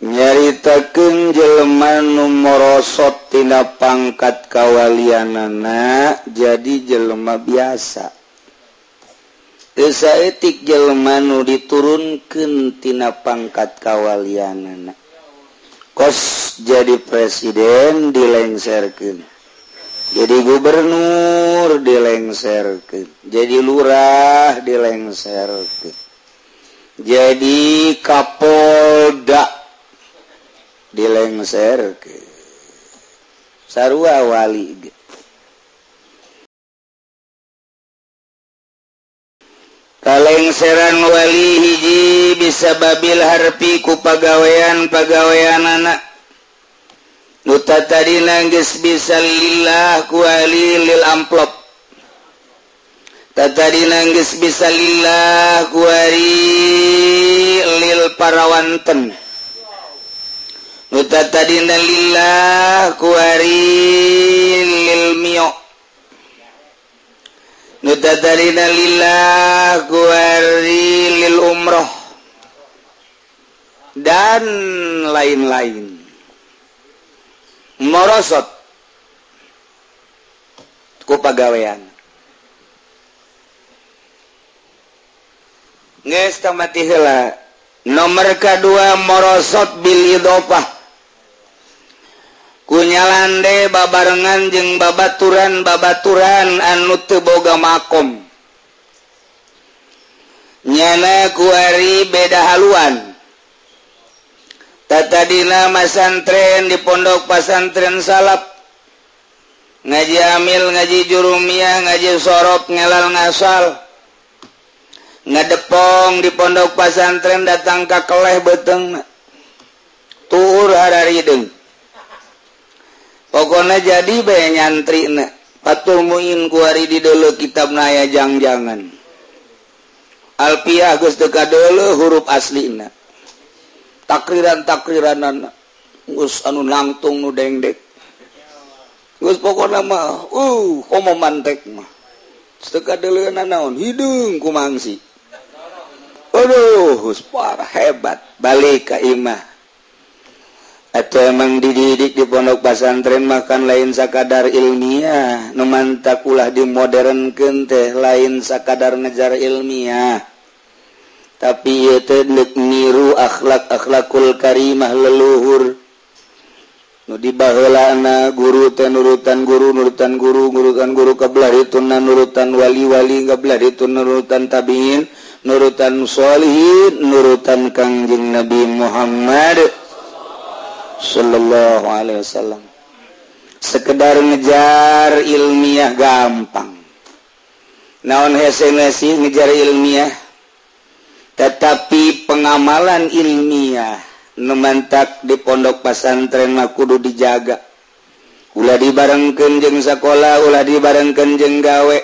nyaritakeun jelema nu morosot tina pangkat kawalianana jadi jelema biasa. Teu saeutik jelema nu diturunkeun tina pangkat kawalianana. Kos jadi presiden dilengserkeun. Jadi gubernur dilengserkeun. Jadi lurah dilengserkeun. Jadi kapolda dilengserkeun. Sarua wali ge. Kalengseran wali hiji bisa babil harpi ku pagawean-pagaweanana. Nu tatadina geus bisa lillah ku wali lil amplop. Tatadina geus bisa lillah ku wali lil parawanten. Nu tatadina lillah ku wali lil mio. Nutadarina lillah kuwari lil umroh dan lain-lain. Morosot ku pagawean. Geus tamati heula. Nomor kadua morosot bil idofah. Kunyalande babarengan jeung babaturan anu teu boga makom. Nyana kuari beda haluan. Tatadina masantren di pondok pasantren salap. Ngaji amil, ngaji jurumiyah, ngaji sorop, ngelal ngasal. Ngadepong di pondok pasantren datang ka keleh beteung. Tuur hararideung. Pokoknya jadi bae nyantri na patul muin kuari di dulu kitab naya jangan alpiah geus teu kadeuleuh huruf aslina takriran geus anu langtung nu dengdek geus pokona mah komo mantek mah teu kadeuleuhna naon hideung ku mangsi aduh geus parah hebat balik ka imah. Atau emang dididik di pondok pesantren makan lain sakadar ilmiah, nu mantak ulah dimodernkeun teh lain sakadar ngejar ilmiah. Tapi ieu teh neuk niru akhlakul karimah leluhur. Nu dibaheulana guru teh nurutan guru kabelah dituna nurutan wali kabelah dituna nurutan tabiin, nurutan sholihin, nurutan Kangjeng Nabi Muhammad sallallahu alaihi wasallam. Sekedar ngejar ilmiah gampang. Naon hese-hese ngejar ilmiah. Tetapi pengamalan ilmiah nu mantak di pondok pesantren mah kudu dijaga. Ulah dibarengkeun jeung sakola, ulah dibarengkeun jeung gawe.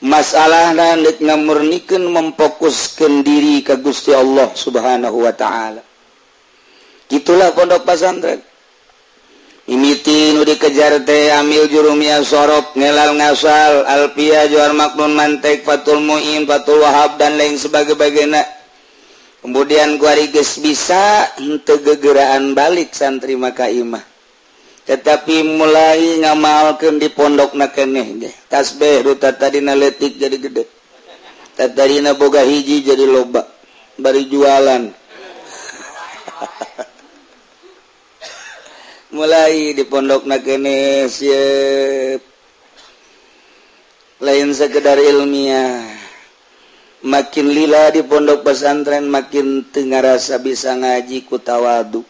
Masalahna neuk ngamurnikeun memfokuskeun diri ka Gusti Allah Subhanahu wa taala. Itulah pondok pesantren. Imiti nu dikejar teh amil jurumiyah sorop, ngelal ngasal, alfiah, johar maknun mantek, fatul mu'in, fatul wahab dan lain sebagainya. Kemudian kuari geus bisa henteu gegeraan balik santri maka imah. Tetapi mulai ngamalkeun di pondokna keneh ge. Tasbih rutat tadina leutik jadi gede. Tadina boga hiji jadi loba. Bari jualan. Mulai di pondok nakene siap lain sekedar ilmiah makin lila di pondok pesantren makin teu ngarasa bisa ngaji ku tawadu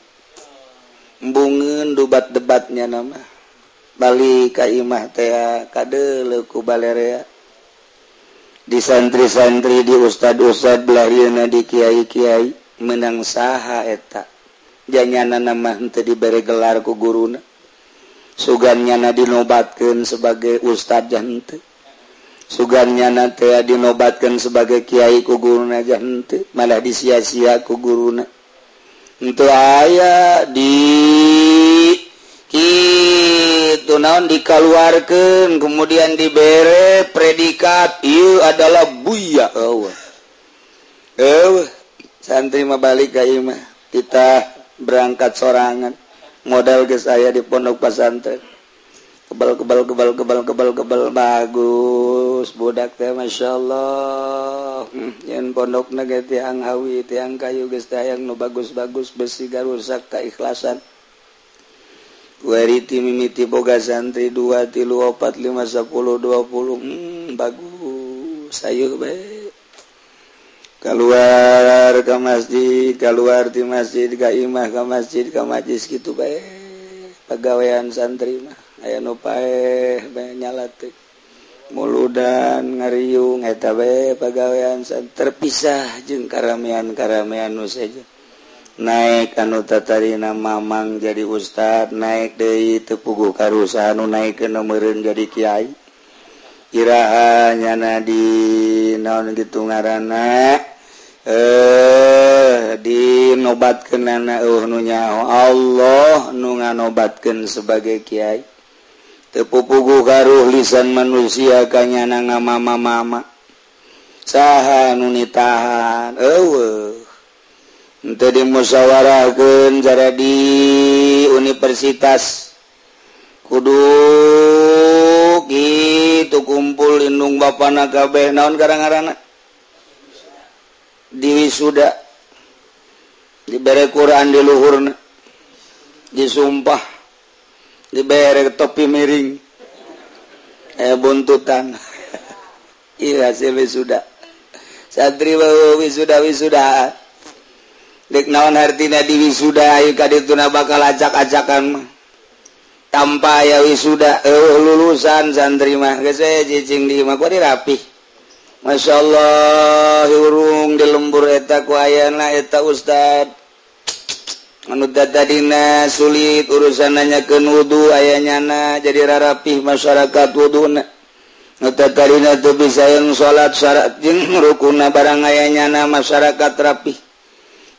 embungeun debat-debatnya nama balik ka imah teh kadeuleuh ku balerea di santri-santri di ustad-ustad belahieuna di kiai-kiai menang saha eta janganana mah henteu dibere gelar ku guruna sugannyana dinobatkeun sebagai ustad henteu sugannyana teh dinobatkeun sebagai kiai ku guruna henteu malah disia-sia ku guruna henteu aya di kitu naon dikaluarkeun kemudian dibere predikat ieu adalah buya eueuh santri mah balik ka imah kita berangkat sorangan modal ke saya di pondok pesantren kebal bagus budak teh masyaallah yen pondok nage tiang awi tiang kayu geus tayang nu bagus-bagus besi garusak keikhlasan wariti mimiti boga santri 2 3 4 5 10 20 bagus sayeuh bae keluar ke masjid keluar di masjid ka imah ka masjid ka majlis kitu bae pagawean santri mah aya nu paeh bae nyala teh muludan ngariung eta bae pagawean santri terpisah jeung karamean-karamean nu saja naik anu tatarina mamang jadi ustad naik deui teu puguh karusaha nu naikeun meureun jadi kiai iraha nyana di naon kitu ngaranna dinobatkeun anak nu nyaho Allah nu nganobatkeun sebagai kiai teu puguh karuh lisan manusia kanyana ngamama-mama saha nu nitahan eueuh henteu dimusyawarahkeun cara di universitas kudu kitu kumpul indung bapana kabeh naon garang-garangna di wisuda dibere Quran di luhurna disumpah dibere topi miring buntutan iya hasil wisuda santri wisuda dek naon hartina di wisuda ieu kadituna bakal acak-acakan mah tanpa aya wisuda lulusan santri mah geus cicing di imah kudu rapih masyaallah urung di lembur eta ku ayana eta ustad anu tadina sulit urusan nanyakeun wudu aya nyana jadi rarapih masyarakat wuduna nu tadina teu bisa yang salat syarat jeung rukunna barang aya nyana masyarakat rapih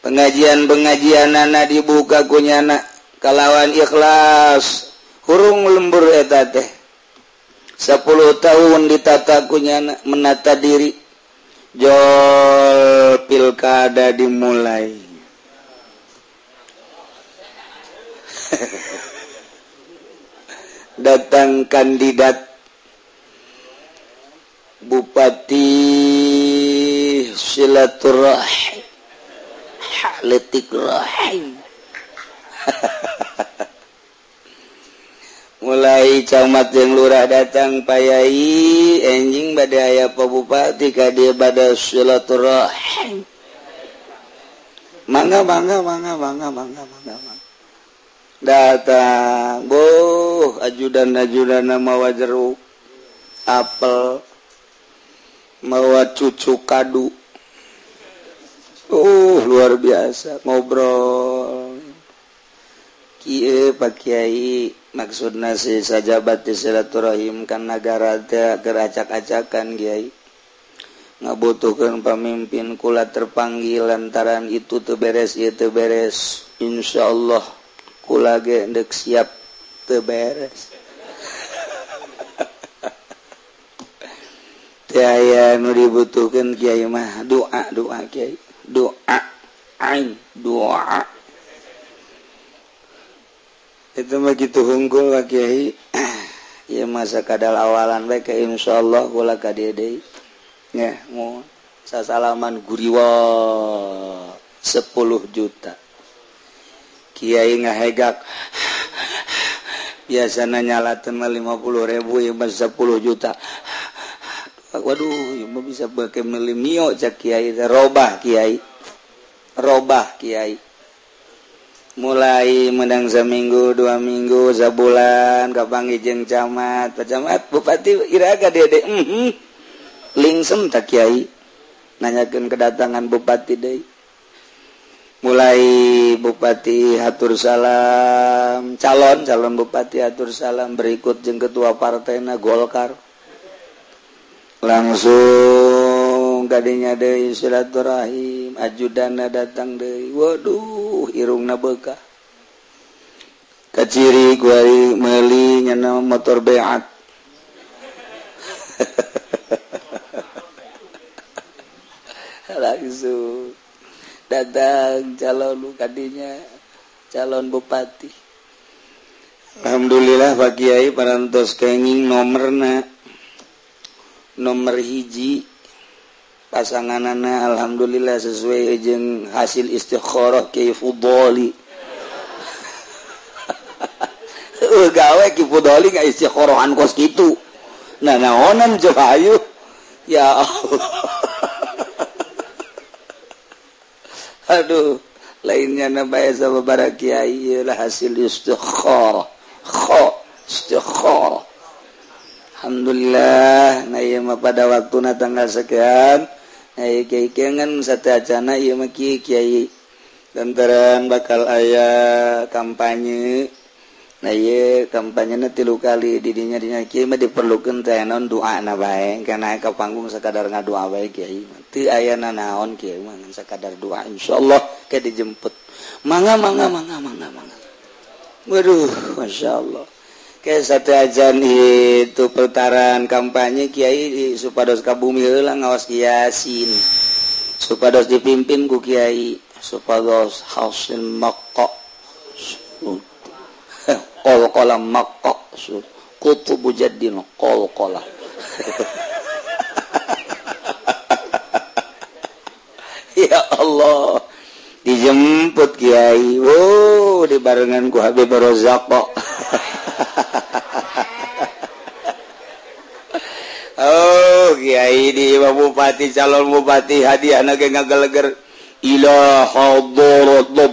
pengajian-pengajianana dibuka ku nyana kalawan ikhlas hurung lembur eta teh 10 tahun ditata ku nyana menata diri jol pilkada dimulai datang kandidat bupati silaturahim haletik rahim mulai camat jeung lurah datang payai enjing bade aya pa bupati ka dieu bade silaturahim mangga datang boh ajudan mawa jeruk apel mawa cucu kadu luar biasa ngobrol kieu Pak Kiai maksudna si sajabat silaturahim kan nagara teh geracak-acakan Kiai ngabutuhkeun pamimpin kula terpanggil lantaran itu teu beres ieu teu beres insyaallah kula ge deuk siap teu beres teh aya nu dibutuhkeun Kiai mah doa Kiai doa itu mah kitu hungkul Pak Kiai ieu masa kadal awalan bae ke insyaallah kula ka dieu deui nya mau sasalaman guriwa 10 juta Kiai ngahegak biasana nyalateun mah 50.000 ieu mah 10 juta waduh ieu mah bisa beukeum meuli mio cak Kiai robah Kiai mulai menang seminggu 2 minggu sebulan kapanggih jeung camat Pak Camat bupati iraga dede lingsem tak Kiai nanyakeun kedatangan bupati deui mulai bupati hatur salam calon bupati hatur salam berikut jeung ketua partena Golkar langsung kadinya deui silaturahim ajudanna datang deui waduh irungna beukah kaciri kuari meuli nyana motor beat langsung datang calon kadinya calon bupati. Alhamdulillah Pak Kiai parantos kenging nomor hiji pasanganana alhamdulillah sesuai jeung hasil istikharah Kiai Fudoli. Gawe Kiai Fudoli ka istikharahan kos kitu. Nah naonan coba ayo. Ya Allah. Aduh, lainnya nabaya sababaraha kiai ialah hasil istikharah. Istikharah. Alhamdulillah, nah ieu mah pada waktuna tanggal sekian, nah kiai kengan sateuacana ieu mah kiai lantaran bakal aya kampanye. Nah ieu kampanyena 3 kali didinya kiai mah diperlukeun teh naon doana bae, kana ka panggung sakadar ngadoa bae kiai. Teu aya naon kiai mah sakadar doa insyaallah ke dijemput. Mangga. Waduh, masyaallah. Kayak satu ajan itu pertaran kampanye kiai supados kabumi heula ngawas Yasin. Supados dipimpin ku kiai, supados hasil maqqa. Qala maqqa. Kutubu jaddin qala. Ya Allah. Dijemput kiai. Oh, dibarengan ku Habib Rozak kok. Oh, kiai di bupati calon bupati hadiahna ge ngageleger ila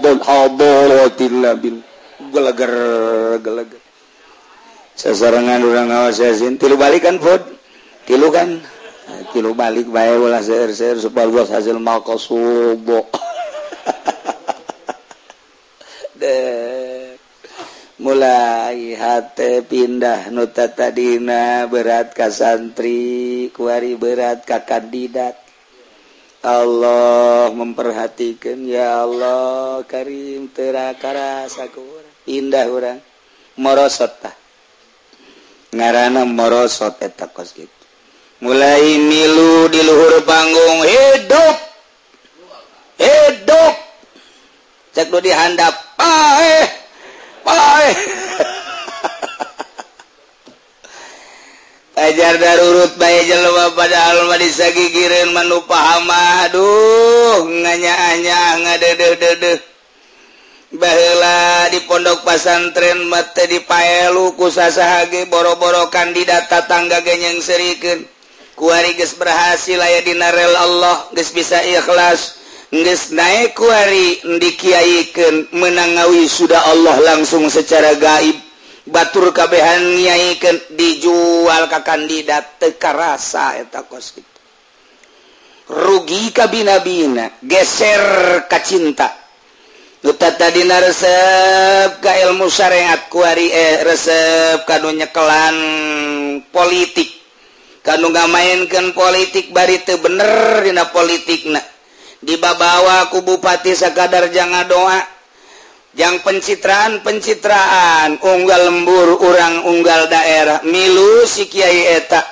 hadaratillah bil geleger. Sasarangan urang ngawas Yasin, 3 balikan Fud. 3 kan? 3 balik bae ulah seueur-seueur supados hasil maqsud. Mulai hate pindah nuta tadina berat ka santri kuari berat ka kandidat. Allah memperhatikan, ya Allah karim terakarasa ku urang pindah urang morosot tah ngaranna morosot eta kos kitu. Mulai milu di luhur panggung hidup cek nu dihandap paeh ajar darurut bae jelema padahal mah disagigireun manu paham. Aduh nganya-anya ngadeudeudeuh baheula di pondok pasantren mah teh dipaelu ku sasaha ge boro-boro kandidat tatangga ge nyengserikeun kuari geus berhasil aya dina rel Allah geus bisa ikhlas geus naik kuari dikiaikeun menang ngawi sudah Allah langsung secara gaib batur kabehan nyaikeun dijual ka kandidat teu karasa eta kos kitu. Rugi ka bina-bina geser ka cinta nu tadina resep ka ilmu syariat kuari resep kanu nyekelan politik kanu ngamainkeun politik bari teu bener dina politikna dibawa ku bupati sakadar jangan doa jang pencitraan unggal lembur urang unggal daerah milu si kiai eta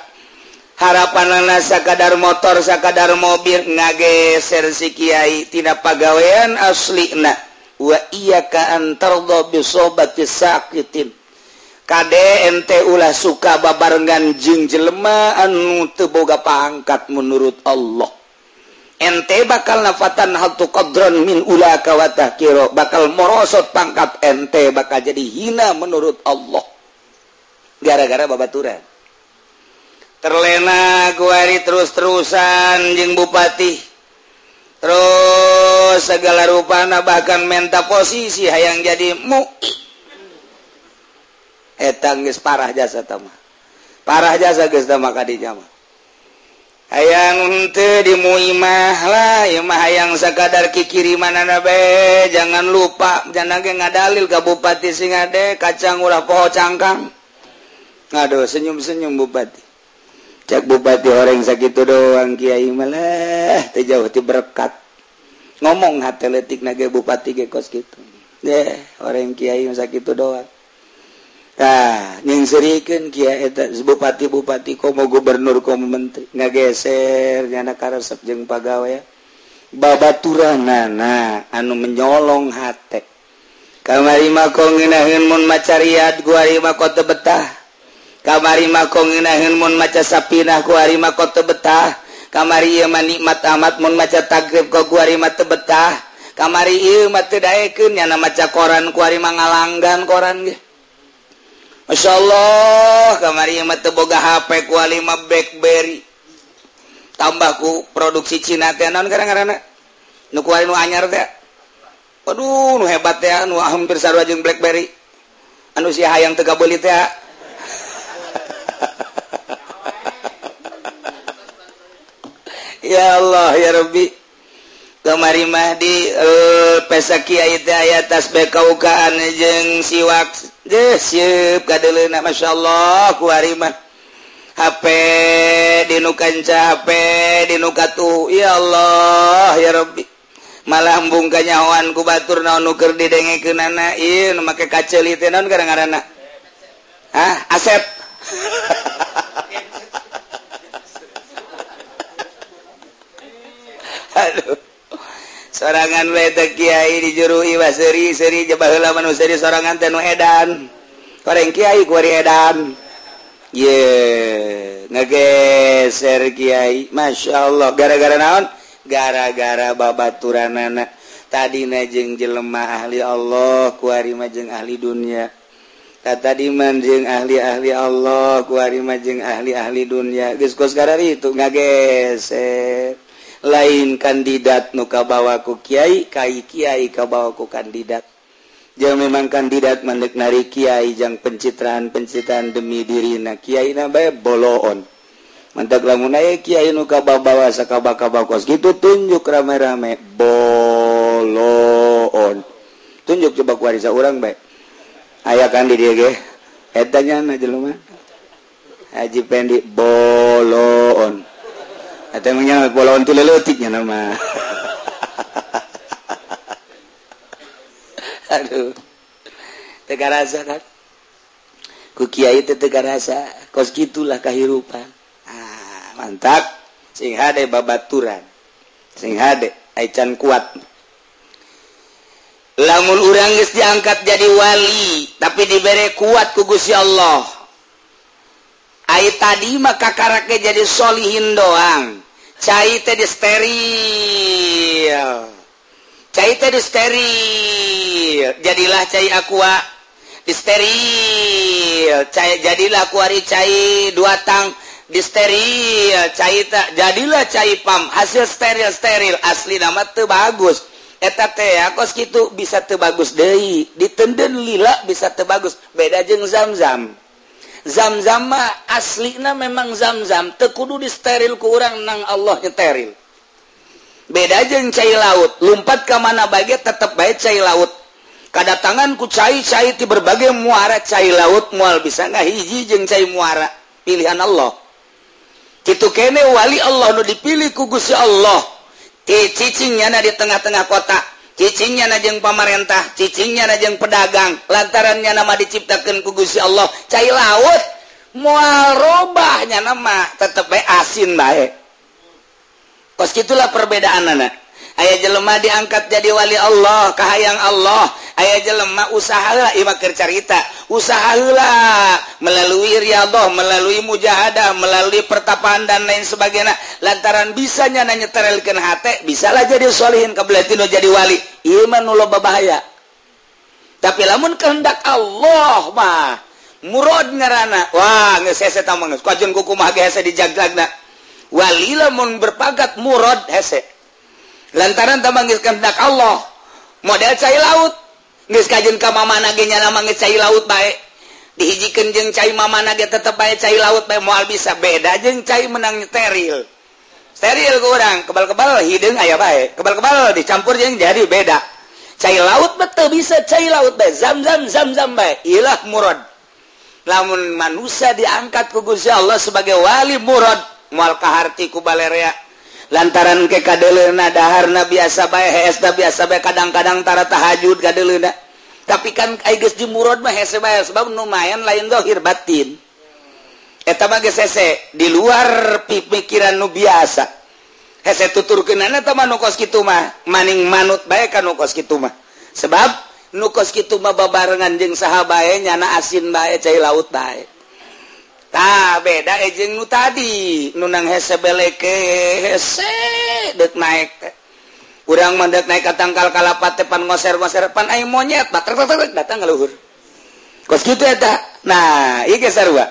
harapanana sakadar motor sakadar mobil ngageser si kiai tina pagawean aslina wa iyyaka an tardha bi sobati saqitin kade ente ulah suka babarengan jeung jelema anu teu boga pangkat menurut Allah. Ente bakal nafatan hatu qadran min ulaka wa tahkira bakal morosot pangkat ente bakal jadi hina menurut Allah gara-gara babaturan terlena kuari terus-terusan jeung bupati terus segala rupana bahkan menta posisi hayang jadi eta geus parah jasa tamah parah jasa geus tamah kadinya mah hayang teu dimuimah lah ieu mah hayang sakadar kikirimanana bae jangan lupa jangan ge ngadalil ka bupati sing ade kacang ulah poho cangkang ngaduh senyum-senyum bupati cek bupati orang sakitu doang kiai malah teu jauh ti berkat ngomong hate leutikna ge bupati ge kos kitu orang kiai sakitu doang. Nah, nyengserikeun kieu eta bupati-bupati komo gubernur komo menteri ngageser nyana karesep jeung pagawean babaturanana anu menyolong hate kamari mako ngeunaheun mun maca riyad ku ari mako teu betah kamari mako ngeunaheun mun maca sapinah ku ari mako teu betah kamari ieu mah nikmat amat mun maca tagrib ku ari mah teu betah kamari ieu mah teu daekeun nya maca koran ku ari mah ngalanggan koran ge masyaallah kamari ieu mah teu boga HP ku ari mah BlackBerry tambah ku produksi Cina teh naon ngaranna nu kuari nu anyar teh aduh nu hebat teh nu hampir sarua jeung BlackBerry anu sia hayang teu gabeuli teh ya Allah ya Rabbi kamari mah di pesa kiai teh aya tasbih kaukaan jeung siwak geus sieup kadeleuna masyaallah kuari mah HP dinu kanca HP dinu katu ya Allah ya Rabbi malah embung kanyahoan ku batur naon nu keur didengekeunana ieu nu make kaceuli teh naon ngaranna Asep aduh sorangan we teh kiai di juru iwa seuri jaba heula manu seuri sorangan teh nu edan koreng kiai ku ari edan ngegeser kiai Masya Allah gara-gara naon gara-gara babaturanana tadina jeung jelema ahli Allah kuari mah jeung ahli dunia tadi mah jeung ahli-ahli Allah kuari mah jeung ahli-ahli dunia geus kos garari itu ngageser lain kandidat nu kabawa ku kiai kiai kabawa ku kandidat jangan memang kandidat mandek nari kiai jang pencitraan demi dirina kiai na bae boloon mantak lamun aya kiai nu kabawa sakabaka kos gitu tunjuk rame-rame boloon tunjuk coba kuari saurang bae aya kan di dieu ge eta nya na jelema Haji Pendi boloon eta nya boloon tu leutik nya nama aduh tega rasa kan ku kiai teh tega rasa kos gitulah kahirupan mantap sing hade babaturan sing hade ai can kuat lamun urang geus diangkat jadi wali tapi dibere kuat ku Gusti Allah ai tadi mah kakarake jadi solihin doang cai teh di steril cai teh di steril jadilah cai aqua di steril cai jadilah kuari cai 2 tang di steril cai tak jadilah cai pam hasil steril asli nama teu bagus eta teh kos kitu bisa teu bagus deui ditenden lila bisa teu bagus beda jeung zam-zam mah aslina memang zam-zam teu kudu di steril ku urang nang Allah nyeteril beda jeung cai laut lumpat ke mana bae tetep bae cai laut kadatangan ku cai ti berbagai muara cai laut moal bisa ngahiji jeung cai muara pilihan Allah kitu kene wali Allah nu dipilih ku Gusti Allah cicingnya na di tengah-tengah kota cicingnya na jeung pamarentah cicingnya na jeung pedagang lantarannya nama diciptakeun ku Gusti Allah cai laut moal robahnya nama tetep bae asin bae kos gitulah perbedaanana aya jelema diangkat jadi wali Allah kahayang Allah aya jelema usaha heula ieu mah keur carita usaha heula melalui riyadhah melalui mujahadah melalui pertapaan dan lain sebagainya lantaran bisa nya nyeterelkeun hate bisalah jadi sholihin kabelati nu jadi wali ieu mah nu loba bahaya tapi lamun kehendak Allah mah murad ngaranna wah geus hese tah mah geus kajeun kumaha ge hese dijaglagna wali lamun berpagat murad hese lantaran tambah geus kehendak Allah model cai laut geus kajeun ka mamana ge nya nama geus cai laut bae dihijikeun jeung cai mamana ge tetep bae cai laut bae moal bisa beda jeung cai menang steril ku urang kebal-kebal hideung aya bae kebal-kebal dicampur jeung jadi beda cai laut betul bisa cai laut bae zam-zam bae ilah murad lamun manusia diangkat ku Gusti Allah sebagai wali murad moal kaharti ku balerea lantaran ke kadeleuna daharna biasa bae heesna biasa bae kadang-kadang tara tahajud kadeleuna tapi kan ai geus di murad mah hese bae sebab lumayan lain zahir batin eta mah geus hese di luar pikiran nu biasa hese tuturkeunana teh mah nu kos kitu mah maning manut bae ka nu kos kitu mah sebab nu kos kitu mah babarengan jeung saha bae nyana asin bae cai laut bae tah beda jeung nu tadi nu nang hese beleke hese deuk naik teh urang mah deuk naik ka tangkal kalapat teh pan ngoser-ngoser pan aya monyet batrek datang ngaluhur kos kitu eta nah ieu ge sarua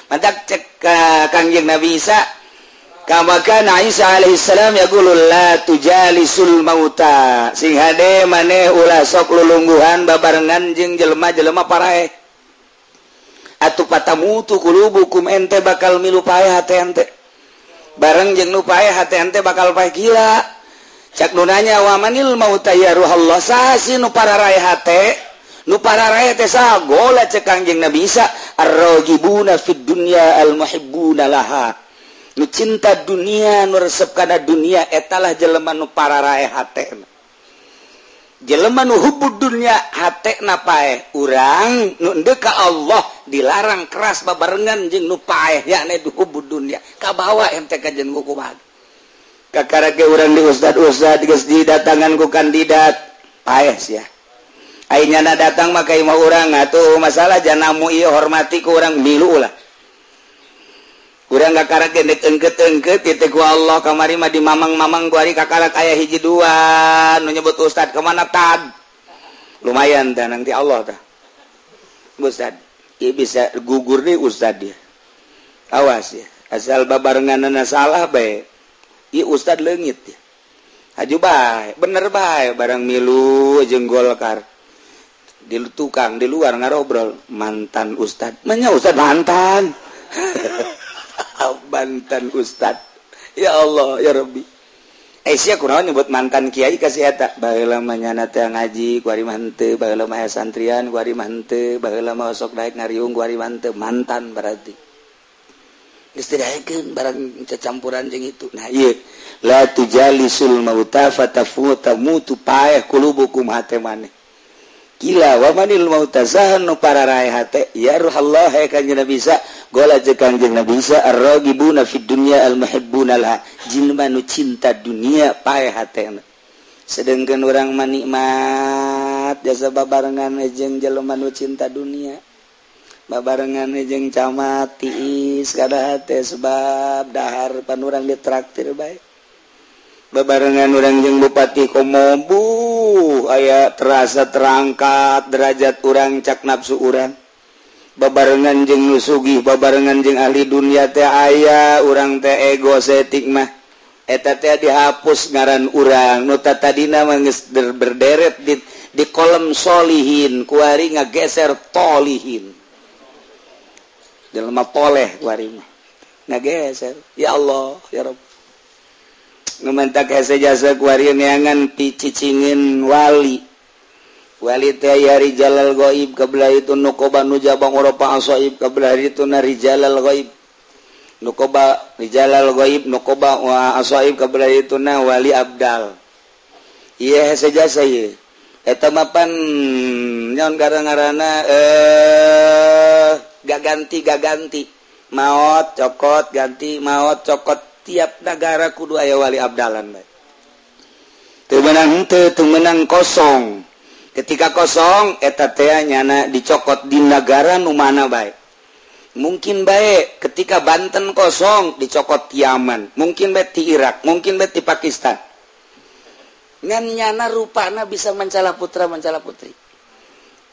mantak cek ka Kangjeng Nabi Isa kama kana Isa alaihi salam yaqulu la tujalisul mauta sing hade maneh ulah sok lulungguhan babarengan jeung jelema-jelema paraeh atuh patamutu qulubukum ente bakal milu paeh hate ente bareng jeung nu paeh hate ente bakal paeh gila cak nu nanya wa manil mauta ya ruhallah sasi nu pararaeh hate nu pararaeh teh saha gola cek Kangjeng Nabi Isa ar-ragibuna fid dunya al-muhibbuna laha nu cinta dunia nu resep kana dunia etalah jelema nu pararaeh hatena jelema nu hubbud dunya hatena paeh urang nu endeu ka Allah dilarang keras babarengan jeung nu paeh yakni hubbud dunya kabawa ente ka jeung kumaha kakara ge urang di ustad geus didatangan ku kandidat paeh sia ayeuna datang mah ka imah urang atuh masalah janamu ieu hormati ku urang milu ulah urang kakara gendek engkeut-engkeut titeh ku Allah kamari mah di mamang-mamang kuari kakara aya hiji dua nu nyebut ustad kemana tad lumayan tah nanti Allah tah ustad ieu bisa gugur deui ustad dia awas ya asal babarenganna salah bae ieu ustad leungit ya haju bae bener bae barang milu jeung Golkar di tukang di luar ngarobrol mantan ustad manya ustad mantan mantan ustad ya Allah ya Rabbi sia kunaon nyebut mantan kiai kasih eta baheula mah nyana teh ngaji kuari mah henteu baheula mah santrian kuari mah henteu baheula mah sok daek ngariung kuari mah henteu mantan berarti geus teu daekeun barang cacampuran jeung itu nah ieu la tujalisul mauta fatamutu paeh qulubukum hate maneh gila wa manil mauta zahanu pararaeh hate ya ruhallah he Kanjeng Nabi Isa gola jeung Kanjeng Nabi Isa ar-ragibuna fid dunya al-muhibbuna laha jelema nu cinta dunia paeh hatena sedengkeun urang mah nikmat jasa babarengan jeung jelema nu cinta dunia babarengan jeung camat tiis kada hate sebab dahar pan urang ditraktir bae babarengan urang jeung bupati Komobu aya terasa terangkat derajat urang cak nafsu urang babarengan jeung nu sugih babarengan jeung ahli dunia teh aya urang teh egosetik mah eta teh dihapus ngaran urang nu tadina mah geus berderet di kolom solihin kuari ngageser tolihin jelema poleh kuari mah ngageser ya Allah ya Rabb numantak hese jasa kuari neangan picicingin wali teh ya rijalal ghaib qabla itu nuqoba nujabang oropa asaib qabla itu na rijalal ghaib nuqoba rijalal ghaib nuqoba wa asaib qabla itu na wali abdal ieu hese jasa ieu eta mapan nyaon garang-garana gaganti maot cokot ganti maot cokot tiap negara kudu aya wali abdalan bae. Teu meunang kosong. Ketika kosong eta teh nyana dicokot di negara nu mana bae. Mungkin bae ketika Banten kosong dicokot ti Yaman, mungkin bae ti Irak, mungkin bae ti Pakistan. Ngan nyana rupana bisa mencala putra mencala putri.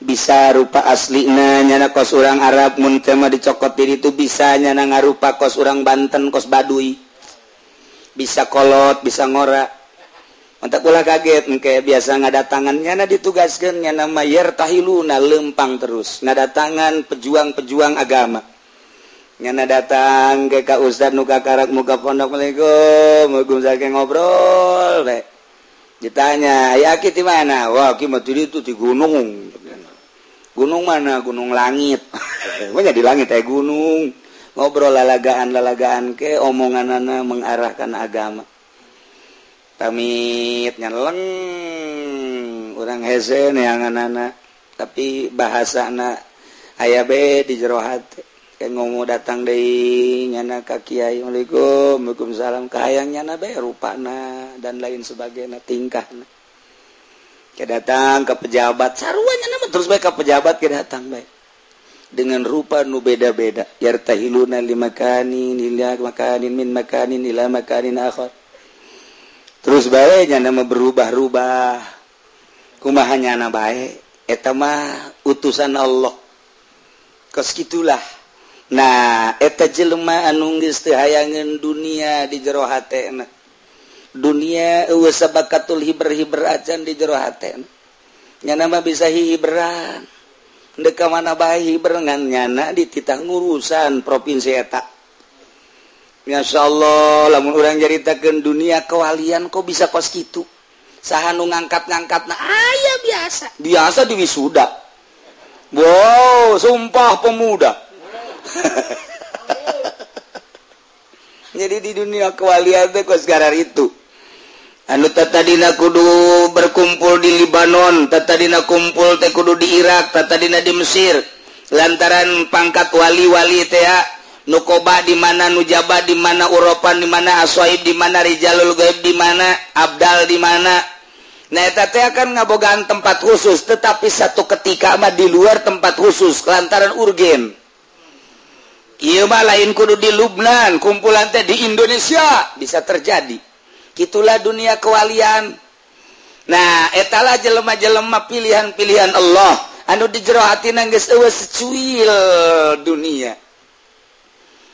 Bisa rupa aslina nyana kos urang Arab mun teh mah dicokot di ditu bisa nyana ngarupa kos urang Banten kos Baduy. Bisa kolot, bisa ngora. Mantak ulah kaget engke biasa ngadatangannya na ditugaskeun nya nama yartahiluna lempang terus. Ngadatangan pejuang-pejuang agama. Nya datang ke ka ustad nu kakarak muka pondok Assalamualaikum, mukum sake ngobrol we. Ditanya, "Ya ki di mana?" "Wah, ki mah di itu di gunung." "Gunung mana?" "Gunung langit." Wanya di langit aya gunung. Ngobrol lalagaan ke omonganana mengarahkan agama. Tamit nyeleng urang hese neanganana tapi bahasana aya be di jero hate. ngomong datang dari nyana ka Kiai Waalaikumsalam kahayang nyana bae rupana dan lain sebagainya tingkahna ke datang ke pejabat sarua nyana terus bae ka pejabat ke datang bae dengan rupa nu beda-beda yartahiluna limakanin ila makanin min makanin ila makanin akhar terus bae nyana mah berubah-ubah kumaha nyana bae eta mah utusan Allah kos kitulah. Nah eta jelema anu geus teu hayangeun dunia di jero hatena dunia eueuh sabakatul hiber-hiber acan di jero hatena nyana mah bisa hiberan deuk ka mana bae hiber ngan nyana di titah ngurusan provinsi eta masyaallah lamun urang jaritakeun dunia kewalian kok bisa kos kitu saha nu ngangkat-ngangkatna aya biasa di wisuda wow sumpah pemuda jadi di dunia kewalian teh kos garar itu anu tatadina kudu berkumpul di Libanon tatadina kumpul teh kudu di Irak tatadina di Mesir lantaran pangkat wali-wali teh nukoba di mana nujaba di mana uropan di mana aswaib di mana rijalul gaib di mana abdal di mana nah eta teh akan ngabogaan tempat khusus tetapi satu ketika mah di luar tempat khusus lantaran urgen. Iya mah lain kudu di Lubnan, kumpulan teh di Indonesia bisa terjadi. Gitulah dunia kewalian. Nah, etalah jelema-jelema pilihan-pilihan Allah anu di jero hatina geus eueuh secuil dunia.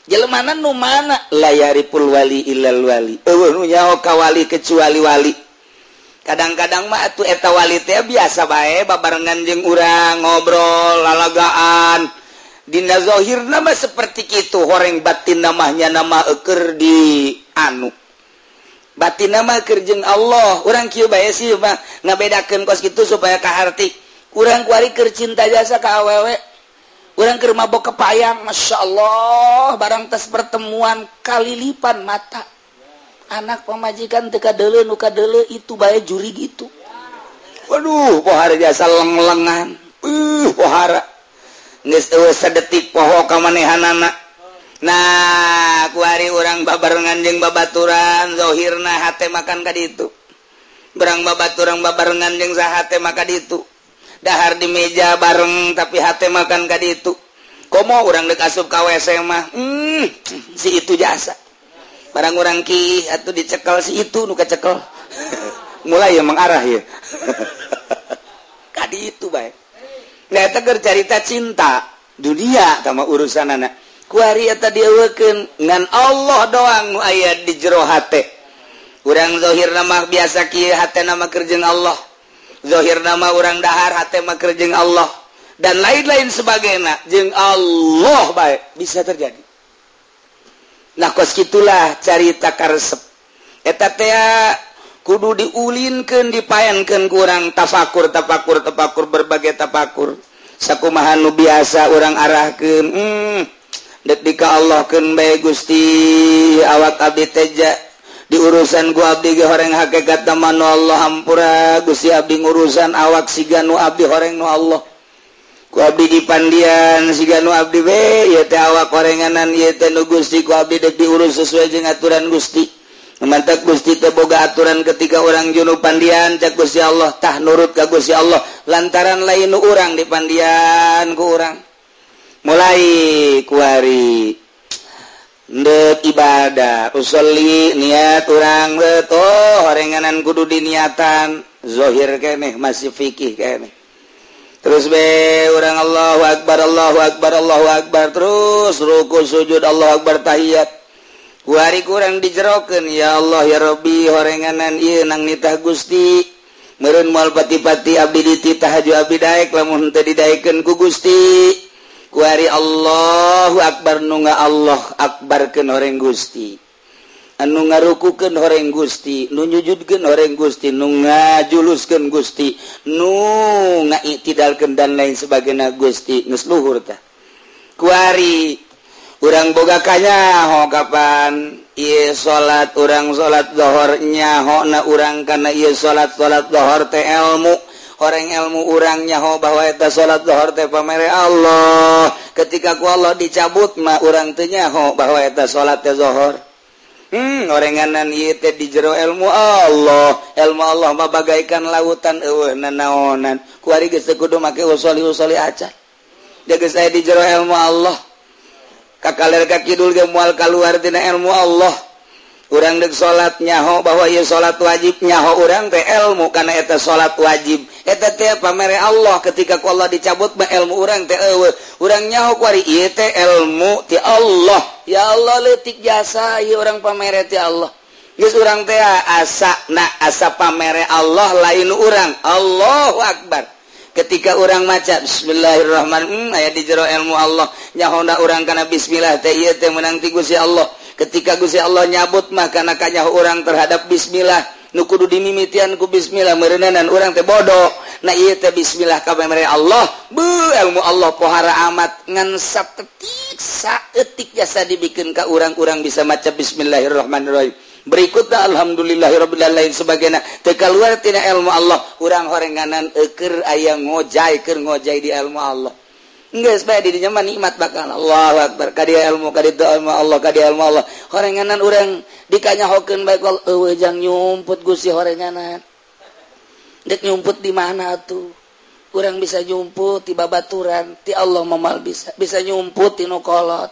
Jelemana nu mana layaripul wali illal wali. Eueuh nu nyaho ka wali kecuali wali. Kadang-kadang mah atuh eta wali teh biasa bae babarengan jeung urang ngobrol lalagaan. Dina zahir nama seperti itu horeng batin namanya nama eker di anu batin nama kerjeng Allah orang kieu bae sih mah ngabedakeun kos kitu supaya kaharti urang kuari keur cinta jasa ka awewe urang keur mabok kepayang masyaallah barang tes pertemuan kalilipan mata anak pamajikan teu kadeuleu nu kadeuleu itu bae juri gitu waduh pohara jasa leng-lengan pohara geus eueuh sadetik poho ka manehanana nah kuari urang babarengan jeung babaturan zahirna hate makan ka ditu berang babaturan babarengan jeung saha hate maka ditu dahar di meja bareng tapi hate makan ka ditu komo urang deuk asup ka WC mah si itu jasa barang urang ki atuh dicekel si itu nu kecekel mulai ya mengarah ya ka ditu bae nah eta keur carita cinta dunia sama urusan anak kuari eta dieuweukeun ngan Allah doang nu aya di jero hate urang zahirna mah biasa kieu hatena mah keur jeung Allah zahirna mah urang dahar hate mah keur jeung Allah dan lain-lain sebagainya jeung Allah bae bisa terjadi nah kos kitulah carita karesep eta teh kudu diulinkeun dipaenkeun ku urang tafakur berbagai tafakur sakumaha nu biasa urang arahkeun deuk dika Allahkeun bae Gusti awak abdi teh di urusan ku abdi ge horeng hakikat nama nu Allah hampura Gusti abdi ngurusan awak siga nu abdi horeng nu Allah ku abdi dipandian siga nu abdi we ieu teh awak horenganan ieu teh nu Gusti ku abdi deuk diurus sesuai jeung aturan Gusti mantak Gusti teh boga aturan ketika orang junub pandian cak Gusti Allah tah nurut ka Gusti Allah lantaran lain nu urang dipandian ku urang mulai kuari ndek ibadah usolli niat urang horenganan kudu diniatan zahir keneh masih fikih keneh terus be urang Allahu akbar terus ruku sujud Allahu akbar tahiyat kuari kurang dijerokeun ya Allah ya Rabbi horenganan ieu nang nitah Gusti meureun moal pati-pati abdi dititah haju abdi daek lamun teu didaekeun ku Gusti kuari Allahu akbar nu Allah akbarkeun horeng Gusti anu ngarukukeun horeng Gusti nu nyujudkeun horeng Gusti nu ngajuluskeun Gusti nu ngaitidalkeun dan lain sebagainya Gusti geus luhur tah kuari urang boga kanyaho kapan ieu salat urang salat zuhur nyahona urang kana ieu salat zuhur teh ilmu horeng ilmu urang nyaho bahwa eta salat zuhur teh pamere Allah ketika ku Allah dicabut mah urang teu nyaho bahwa eta salat teh zuhur. Orenganan ieu teh di jero ilmu Allah mah bagaikan lautan eueuh nanaonan ku ari geus teu kudu make usoli acan da geus aya di jero ilmu Allah kakaler ka kidul ge moal kaluar tina ilmu Allah. Urang dek salat nyaho bahwa ieu salat wajib nyaho urang teh ilmu kana eta salat wajib eta teh pamere Allah ketika ku Allah dicabut mah ilmu urang teh eueuh urang nyaho ku ari ieu teh ilmu ti Allah ya Allah leutik jasa ieu urang pamere ti Allah geus urang teh asa pamere Allah lain urang Allahu Akbar ketika urang maca bismillahirrahmanirrahim aya di jero ilmu Allah nyahona urang kana bismillah teh ieu teh meunang ti Gusti Allah. Ketika Gusti Allah nyabut mah kana kanyaho urang terhadap bismillah nu kudu dimimitian ku bismillah meureunanan urang teh bodoh na ieu teh bismillah ka pamere Allah ilmu Allah pohara amat ngan saeutik saeutik jasa dibikeun ka urang-urang bisa maca bismillahirrahmanirrahim berikutna alhamdulillahirabbil alamin sebagainya teu kaluar tina ilmu Allah urang horenganan keur aya ngojay di ilmu Allah. Geus bae di dinya mah nikmat bakal Allahu Akbar kadia ilmu kadia ilmu Allah kadia ilmu Allah horenganan urang dikanyahokeun bae ku eueuh jang nyumput Gusti horenganan dek nyumput di mana atuh urang bisa nyumput ti babaturan ti Allah mah mal bisa nyumput ti nu kolot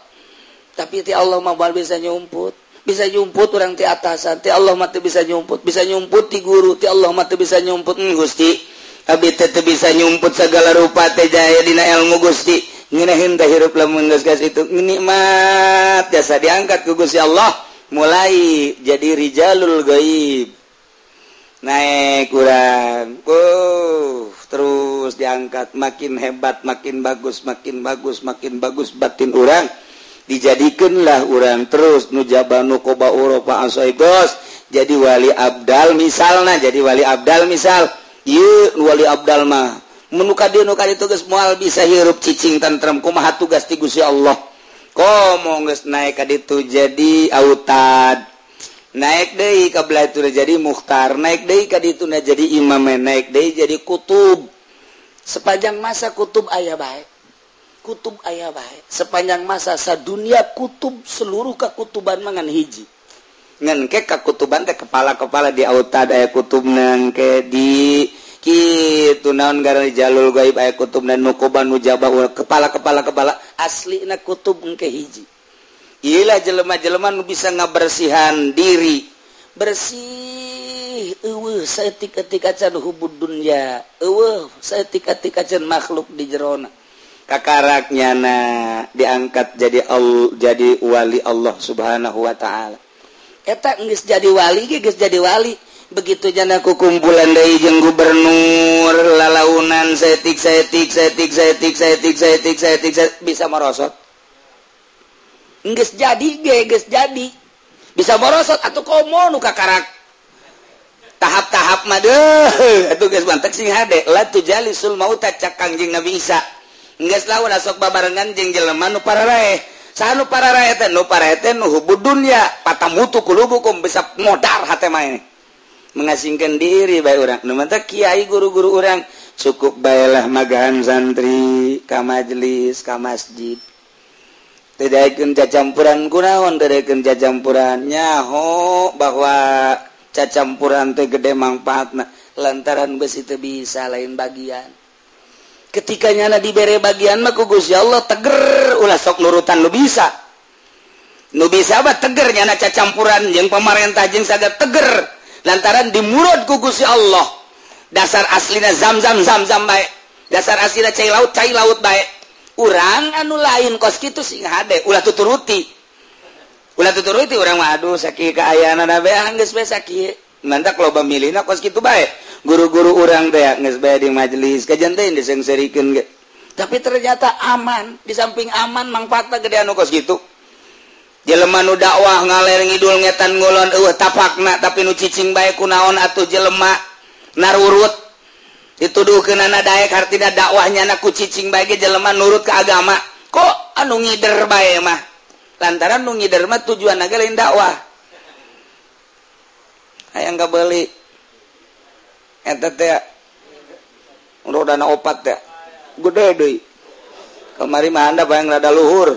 tapi ti Allah mah mal bisa nyumput urang ti atasan ti Allah mah teu bisa nyumput ti guru ti Allah mah teu bisa nyumput Gusti abdi teh bisa nyumput segala rupa teh jaya dina ilmu Gusti ngeunaheun teh hirup lamun geus itu nikmat jasa diangkat ku Gusti Allah mulai jadi rijalul ghaib naik urang terus diangkat makin hebat makin bagus batin urang dijadikeunlah urang terus nujabanu qoba uropa asaigos jadi wali abdal misal ieu wali abdal mah mun ka dieu nu ka ditu geus moal bisa hirup cicing tentrem kumaha tugas ti Gusti Allah komo geus naik ka ditu jadi autad naik deui ka belatur jadi mukhtar naik deui ka ditu na jadi imam naik deui jadi kutub sepanjang masa kutub aya bae sepanjang masa sadunia kutub seluruh kakutuban mangan hiji ngan ke kakutuban teh kepala-kepala di autad aya kutubna ke di kitu naon ngaran jalul gaib aya kutubna nuqoban nujabah kepala aslina kutub engke hiji ieulah jelema-jelema nu bisa ngabersihan diri bersih eueuh saeutik-eutik acan hubud dunya eueuh saeutik-eutik acan makhluk di jerona kakaraknyana diangkat jadi wali Allah Subhanahu wa taala. Eta geus jadi wali begitu jana kukumpulan deui jeung gubernur lalaunan setik bisa merosot geus jadi bisa merosot atuh komo nu kakarak tahap-tahap mah deuh atuh geus mantek sing hade la tujalisul mauta cak Kangjeng Nabi Isa geus lawan asok babarengan jeung jelema nu pararaeh sanu pararaeh teh nu hubud dunya patamutu kulubukum bisa modar hate mah ini mengasingkan diri bae urang nu mah kiai guru-guru urang cukup baelah magahan santri ka majelis ka masjid teu daekeun cacampuran kunaon teu daekeun cacampuran nyaho bahwa cacampuran teh gede mangpaatna lantaran besi teu bisa lain bagian ketika nyana dibere bagian mah ku Gusti Allah teger ulah sok nurutan nu bisa mah teger nyana cacampuran jeung pamarentah jeung saged teger lantaran dimurad ku Gusti Allah dasar aslina zam-zam bae dasar aslina cai laut bae urang anu lain kos kitu sing hade ulah tuturuti urang mah aduh sakieu kaayana bae geus bae sakieu mantak loba milihna kos kitu bae guru-guru urang teh geus bae di majelis kajian teh disengserikeun ge tapi ternyata aman di samping aman mangpaatna gede anu kos kitu jelema nu dakwah ngaler ngidul ngetan ngulon eueuh tapakna tapi nu cicing bae kunaon atuh jelema narurut dituduhkeunana daek hartina dakwahnya na ku cicing bae ge jelema nurut ke agama kok anu ngider bae mah lantaran nu ngider mah tujuanna ge lain dakwah hayang kabeuli eta teh rodana opat teh gede deui kemari mah anda bayang rada luhur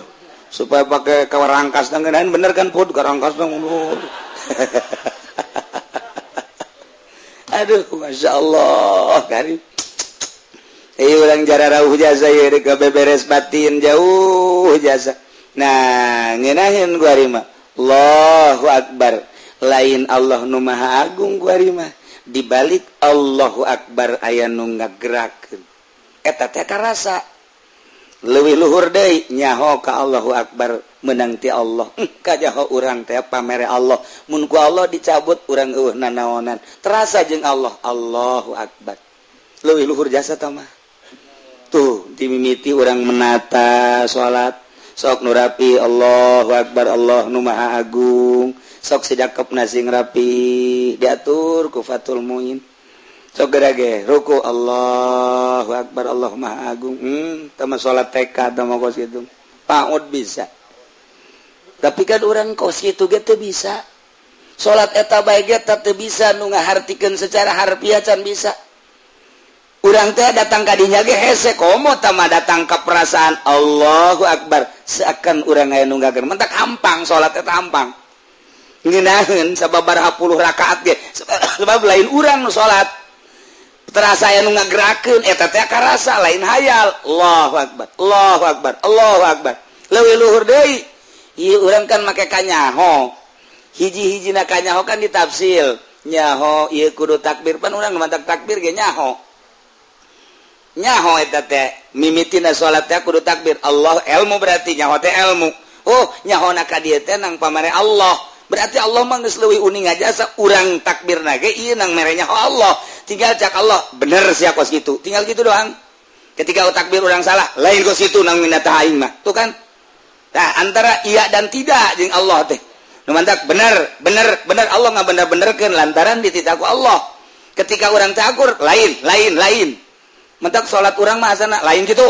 supaya pakai kawarangkas dan bener kan put karangkas dong luhur. Aduh, masya Allah, Karim. Orang jara rauh jasa ya, beberes batin jauh jasa. Nah, ngenahin gua rima. Allahu Akbar. Lain Allah nu maha agung gua rima. Di balik Allahu Akbar aya nu ngagerakeun. Eta teh karasa. Leuwih luhur deui nyaho ka Allahu Akbar menang ti Allah. Kajaho urang teh pamere Allah. Mun ku Allah dicabut urang eueuh nanaonan. Terasa jeung Allah. Allahu Akbar. Leuwih luhur jasa tah mah. Tuh dimimiti orang menata salat sok nu rapi Allahu Akbar Allah nu maha agung sok sedekapna sing rapi diatur ku Fathul Muin sok gerage ruku Allahu Akbar Allah maha agung tama salat TK tama kos kitu paud bisa tapi kan urang kos kitu ge teu bisa salat eta bae ge teu bisa nu ngahartikeun secara harfiah can bisa. Urang teh datang ka dinya ge hese komo tama datang ka perasaan Allahu Akbar seakan urang aya nu ngageur mentak hampang salat eta hampang ngeunaheun sababaraha puluh rakaat ge sebab lain urang nu salat terasa aya nu ngagerakeun eta teh karasa lain hayal Allahu Akbar Allahu Akbar Allahu Akbar leuwih luhur deui ieu urang kan make kanyaho hiji-hijina kanyaho kan ditafsir nyaho ieu kudu takbir pan urang mantak takbir ge nyaho nyaho eta teh mimitina salat teh kudu takbir Allah ilmu berarti nyaho teh ilmu oh nyahona ka dieu teh nang pamare Allah berarti Allah mah geus leuwih uning ngajasa urang takbirna ge ieu nang mere nyaho Allah tinggal cak Allah bener sia kos kitu tinggal kitu doang ketika takbir urang salah lain kos kitu nang minata aing mah tuh kan nah antara iya dan tidak jeung Allah teh nu mantak bener Allah ngabener-benerkeun lantaran dititaku Allah ketika urang teh akur lain mentak salat urang mah asana lain gitu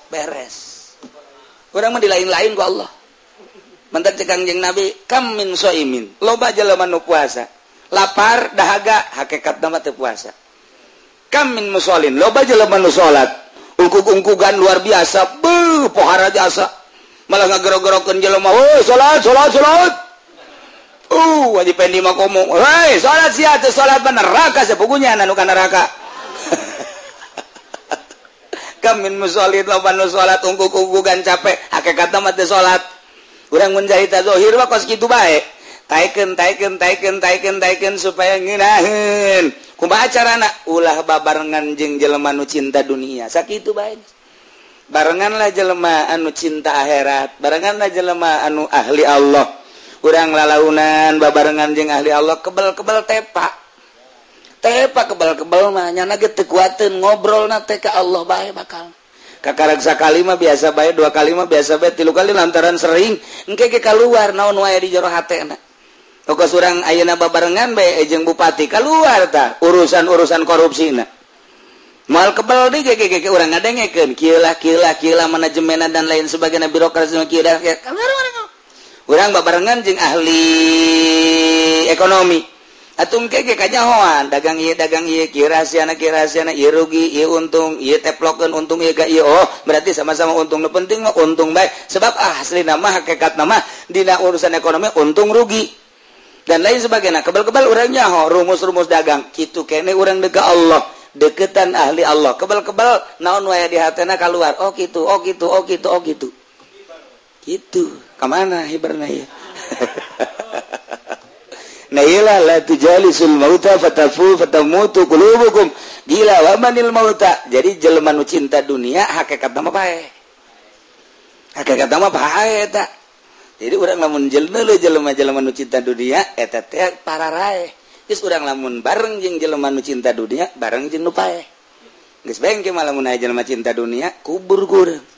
beres urang mah dilain-lain ku Allah mentak cek Kangjeng Nabi kam min shaimin loba jelema nu puasa lapar dahaga hakikatna mah teu puasa kam min musallin loba jelema nu salat ungkug-ungkugan luar biasa pohara jasa malah ngagero-gerokeun jelema woi salat wajib pendi mah komo hei salat sia teu salat mah neraka sapugunya anu ka neraka kam min musallin loba nu salat ungkug-ungkugan capek hakikatna mah teu salat urang mun jahita zahir mah kos kitu bae taikeun supaya ngeunaheun kumaha carana ulah babarengan jeung jelema nu cinta dunia sakitu bae barenganlah jelema anu cinta akhirat barenganlah jelema anu ahli Allah urang lalaunan babarengan jeung ahli Allah kebel-kebel tepa kebel-kebel mah nyana ge teu kuateun ngobrolna teh ka Allah bae bakal kakarag sakali mah biasa bae dua kali mah biasa bae tilu kali lantaran sering engke ge kaluar naon wae di jero hatena pokos urang ayeuna babarengan bae jeung bupati kaluar tah urusan korupsina mal kebel deui ge urang ngadengekeun kieu lah manajemen dan lain sebagainya birokrasi kieu dah urang babarengan jeung ahli ekonomi atung keke kanyahoan dagang ieu kieu rahasiana ieu rugi ieu untung ieu teplokeun untung ieu ka ieu oh berarti sama-sama untung nu penting mah untung bae sebab aslina mah hakikatna mah dina urusan ekonomi untung rugi dan lain sebagainya kebal-kebal urang nyaho rumus-rumus dagang kitu kene urang deuke Allah deketan ahli Allah kebal-kebal naon wae di hatena kaluar oh kitu gitu kemana hibarna ya nah iyalah la tujalisul mauta fatamutu qulubukum gila wa manil mauta jadi jelema nu cinta dunia hakikatna mah bae eta jadi urang lamun jelema nu cinta dunia eta teh pararae geus urang lamun bareng jeung jelema nu cinta dunia bareng jeung nu pae geus bengke mah lamun aya jelema cinta dunia kubur ku urang